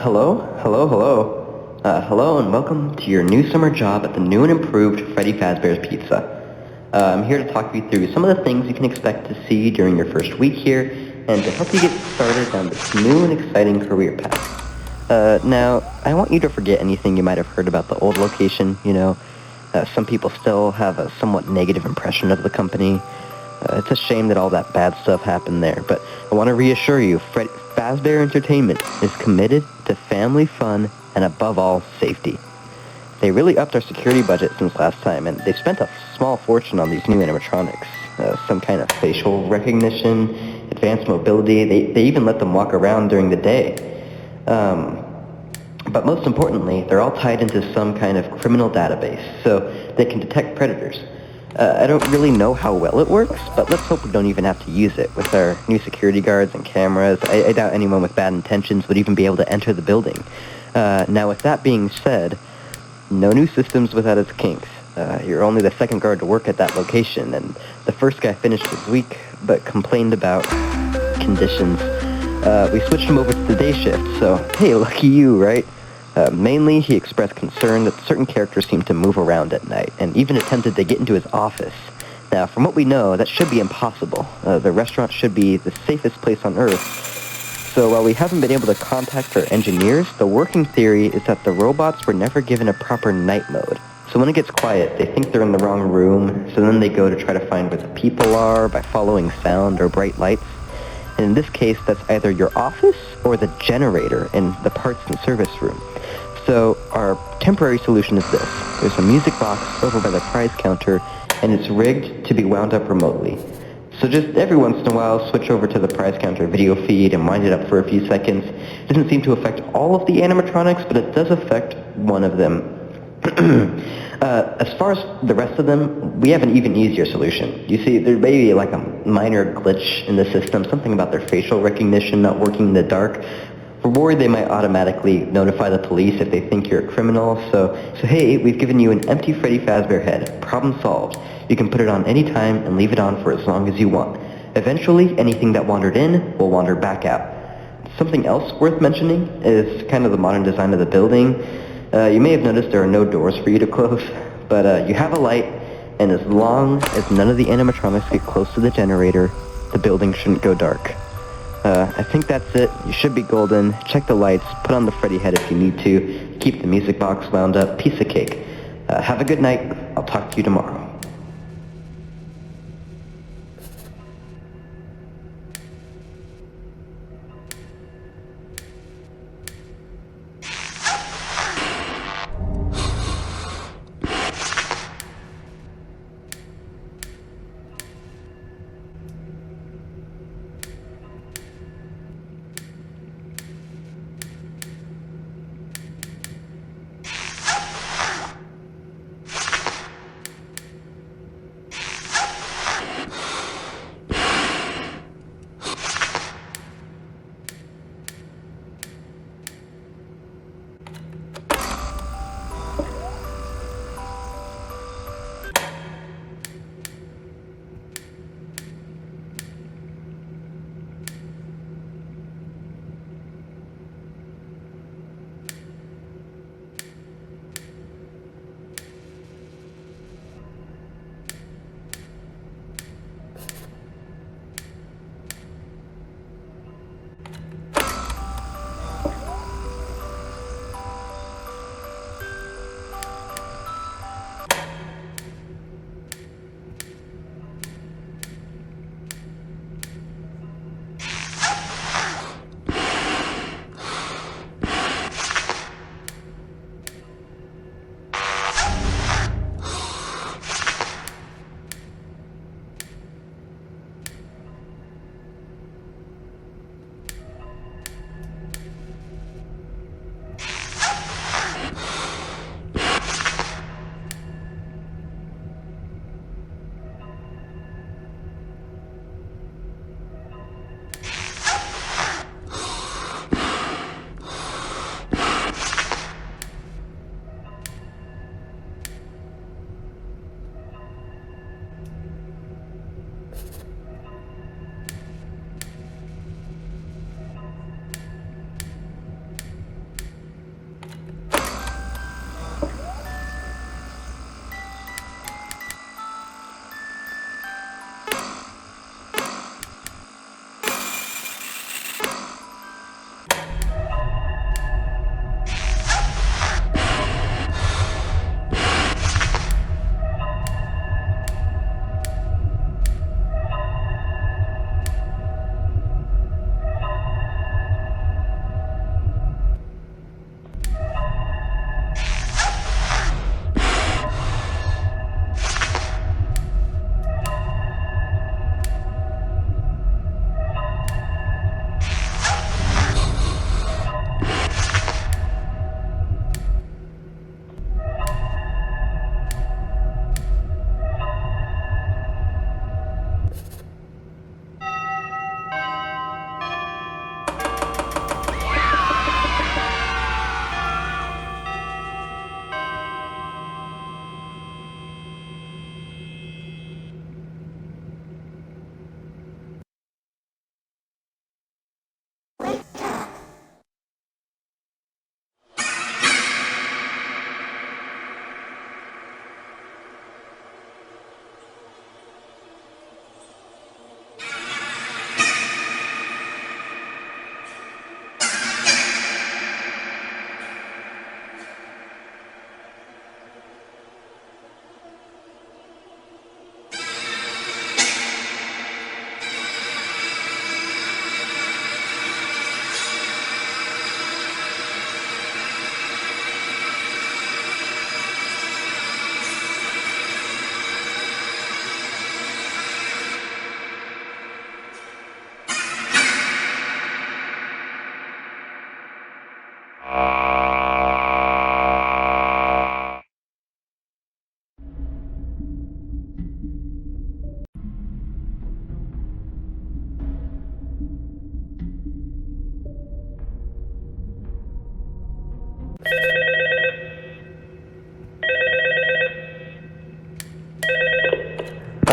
Hello, and welcome to your new summer job at the new and improved Freddy Fazbear's Pizza. I'm here to talk you through some of the things you can expect to see during your first week here, and to help you get started down this new and exciting career path. Now, I want you to forget anything you might have heard about the old location, some people still have a somewhat negative impression of the company. It's a shame that all that bad stuff happened there, but I want to reassure you, Fazbear Entertainment is committed to family fun and above all, safety. They really upped our security budget since last time, and they've spent a small fortune on these new animatronics. Some kind of facial recognition, advanced mobility, they even let them walk around during the day. But most importantly, they're all tied into some kind of criminal database, so they can detect predators. I don't really know how well it works, but let's hope we don't even have to use it. With our new security guards and cameras, I doubt anyone with bad intentions would even be able to enter the building. Now, with that being said, no new systems without its kinks. You're only the second guard to work at that location, and the first guy finished his week, but complained about conditions. We switched him over to the day shift, so hey, lucky you, right? Mainly, he expressed concern that certain characters seemed to move around at night, and even attempted to get into his office. Now, from what we know, that should be impossible. The restaurant should be the safest place on Earth. So while we haven't been able to contact our engineers, the working theory is that the robots were never given a proper night mode. So when it gets quiet, they think they're in the wrong room, so then they go to try to find where the people are by following sound or bright lights. And in this case, that's either your office or the generator in the parts and service room. So our temporary solution is this. There's a music box over by the prize counter, and it's rigged to be wound up remotely. So just every once in a while, switch over to the prize counter video feed and wind it up for a few seconds. It doesn't seem to affect all of the animatronics, but it does affect one of them. As far as the rest of them, we have an even easier solution. You see, there may be like a minor glitch in the system, something about their facial recognition not working in the dark. We're worried they might automatically notify the police if they think you're a criminal, so hey, we've given you an empty Freddy Fazbear head. Problem solved. You can put it on any time and leave it on for as long as you want. Eventually, anything that wandered in will wander back out. Something else worth mentioning is kind of the modern design of the building. You may have noticed there are no doors for you to close, but you have a light, and as long as none of the animatronics get close to the generator, the building shouldn't go dark. I think that's it. You should be golden. Check the lights, put on the Freddy head if you need to, keep the music box wound up, piece of cake. Have a good night. I'll talk to you tomorrow.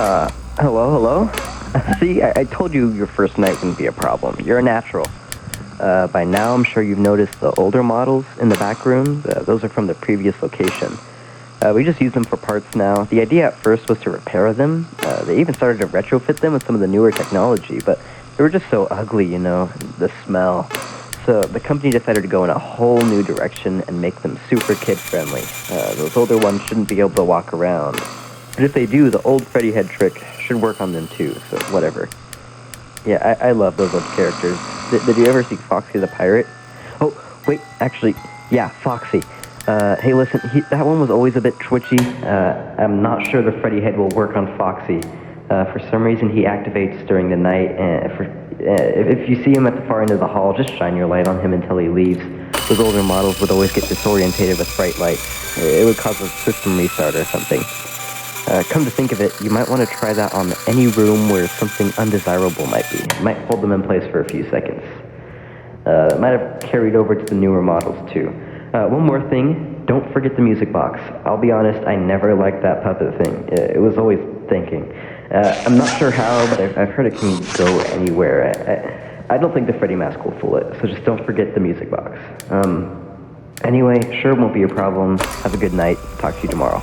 Hello? See, I told you your first night wouldn't be a problem. You're a natural. By now, I'm sure you've noticed the older models in the back room. Those are from the previous location. We just use them for parts now. The idea at first was to repair them. They even started to retrofit them with some of the newer technology, but they were just so ugly, the smell. So the company decided to go in a whole new direction and make them super kid-friendly. Those older ones shouldn't be able to walk around. But if they do, the old Freddy head trick should work on them too, so whatever. Yeah, I love those old characters. Did you ever see Foxy the Pirate? Oh, wait, actually, yeah, Foxy. Hey, listen, that one was always a bit twitchy. I'm not sure the Freddy head will work on Foxy. For some reason, he activates during the night, and if you see him at the far end of the hall, just shine your light on him until he leaves. Those older models would always get disorientated with bright lights. It would cause a system restart or something. Come to think of it, you might want to try that on any room where something undesirable might be. It might hold them in place for a few seconds. It might have carried over to the newer models too. One more thing, don't forget the music box. I'll be honest, I never liked that puppet thing. It was always thinking. I'm not sure how, but I've heard it can go anywhere. I don't think the Freddy mask will fool it, so just don't forget the music box. Anyway, sure won't be a problem. Have a good night. Talk to you tomorrow.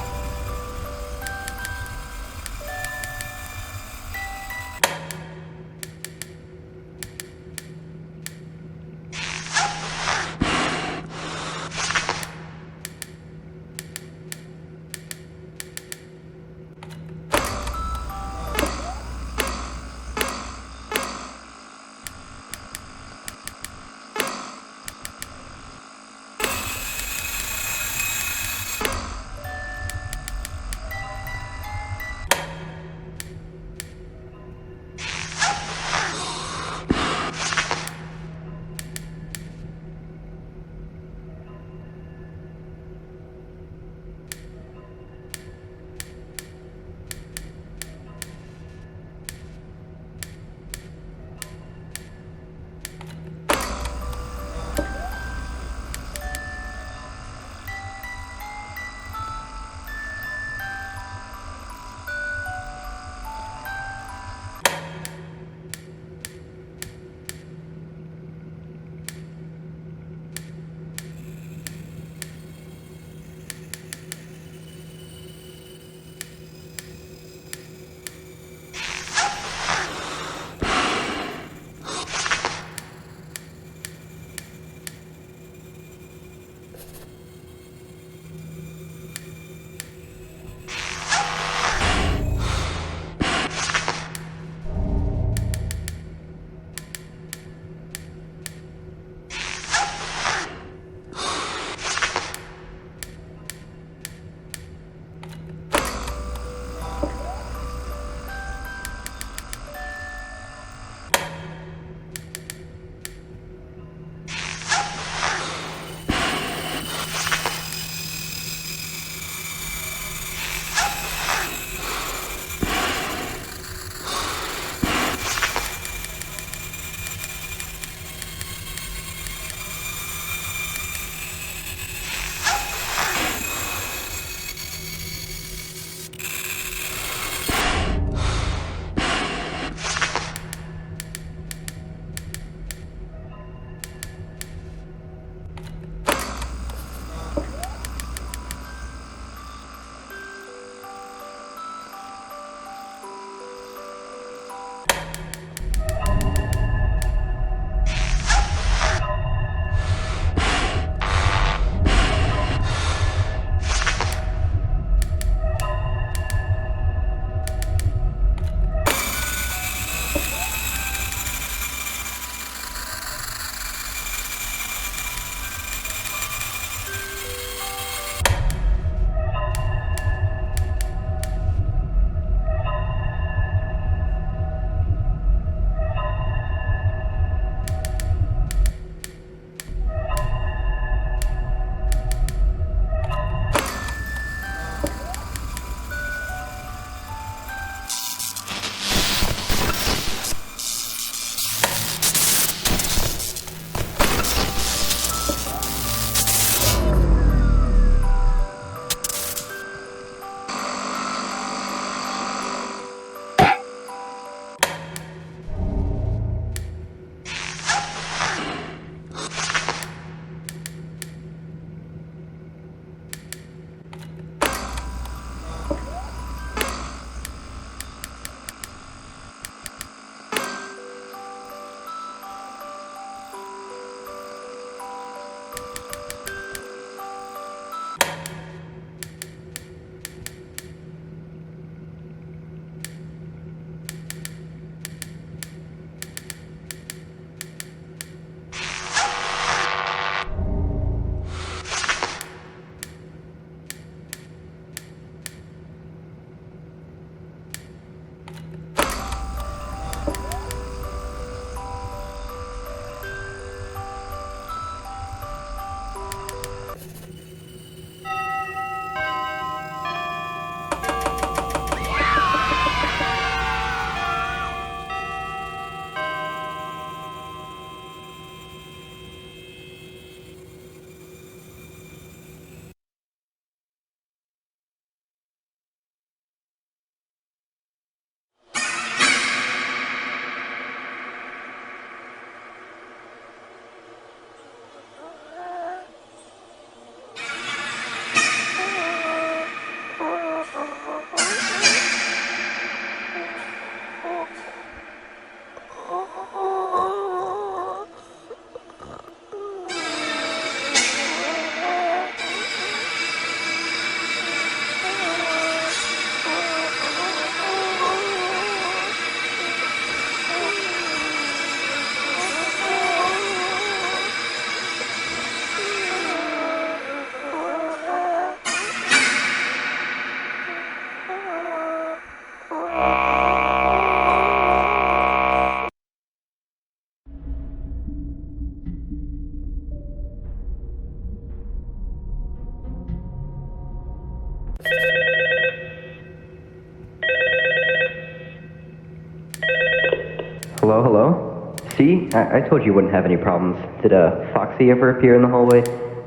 Hello, hello? See? I told you wouldn't have any problems. Did Foxy ever appear in the hallway?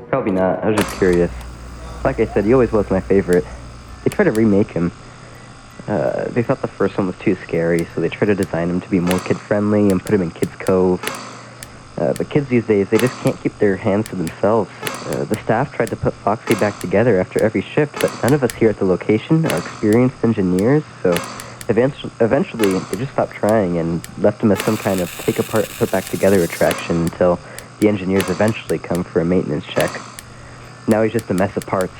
Probably not. I was just curious. Like I said, he always was my favorite. They tried to remake him. They thought the first one was too scary, so they tried to design him to be more kid-friendly and put him in Kids Cove. But kids these days, they just can't keep their hands to themselves. The staff tried to put Foxy back together after every shift, but none of us here at the location are experienced engineers, so eventually they just stopped trying and left him as some kind of take-apart, put-back-together attraction until the engineers eventually come for a maintenance check. Now he's just a mess of parts.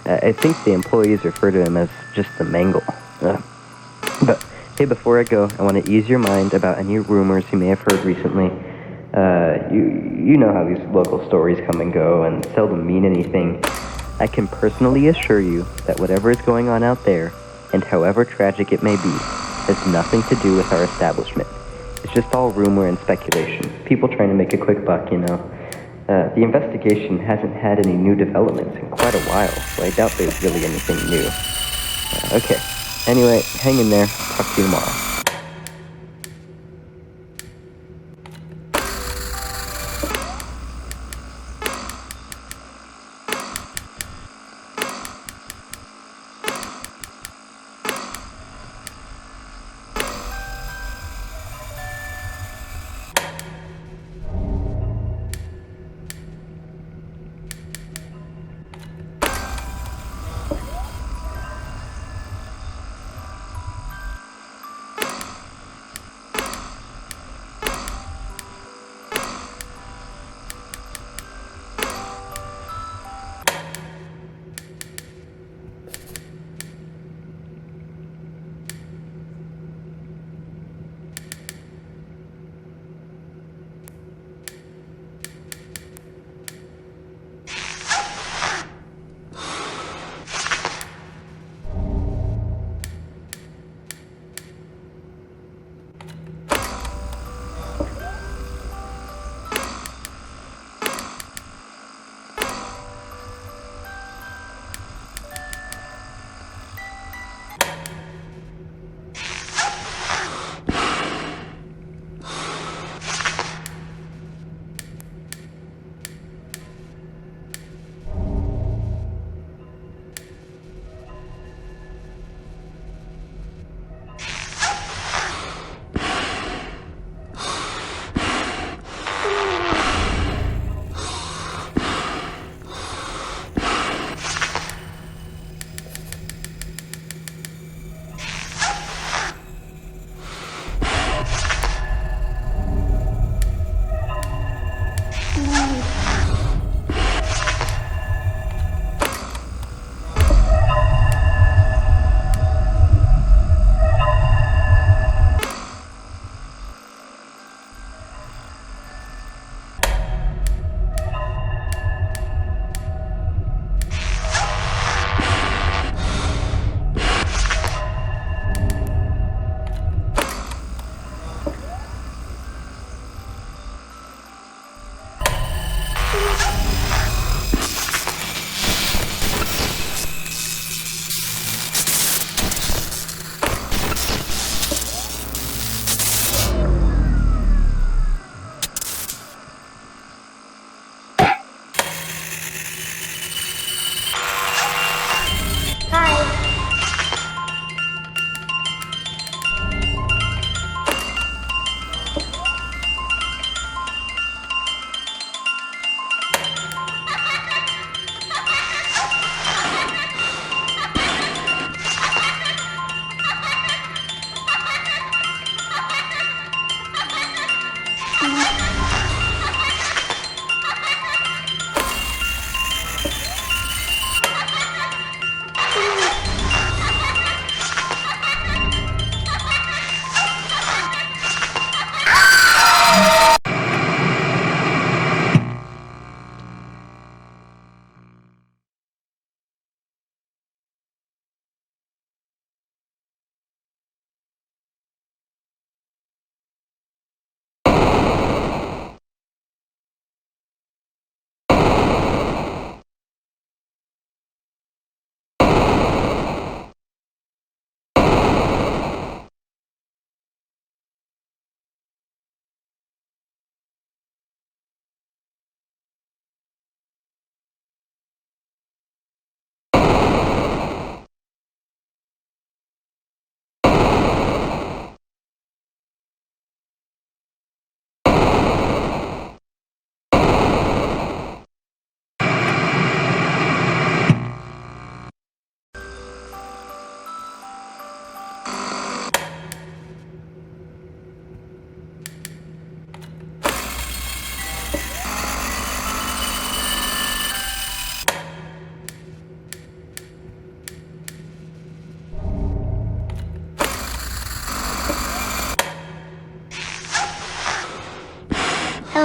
I think the employees refer to him as just the mangle. But hey, before I go, I want to ease your mind about any rumors you may have heard recently. You know how these local stories come and go and seldom mean anything. I can personally assure you that whatever is going on out there, and however tragic it may be, has nothing to do with our establishment. It's just all rumor and speculation. People trying to make a quick buck, you know. The investigation hasn't had any new developments in quite a while, so I doubt there's really anything new. Okay. Anyway, hang in there. Talk to you tomorrow.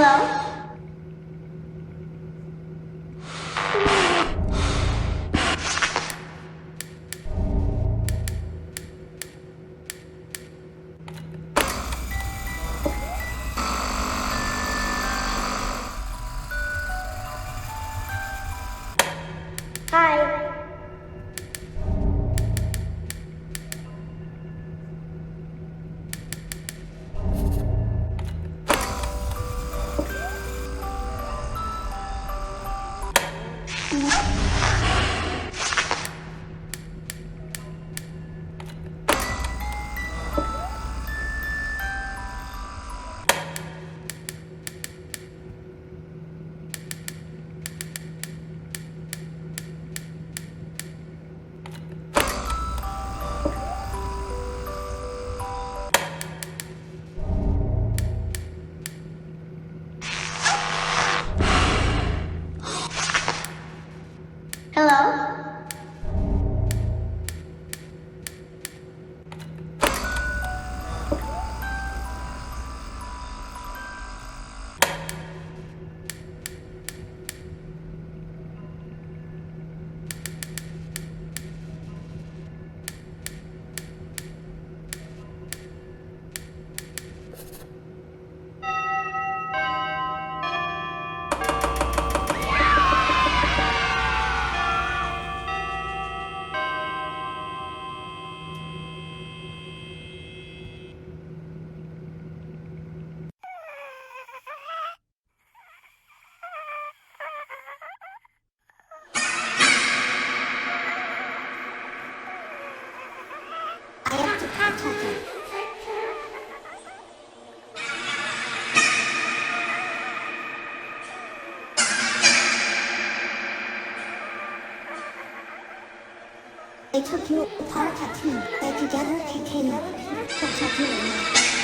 Hello? Hi. Hello? I have to contact him. They took you apart at me. They together continue. Protect you.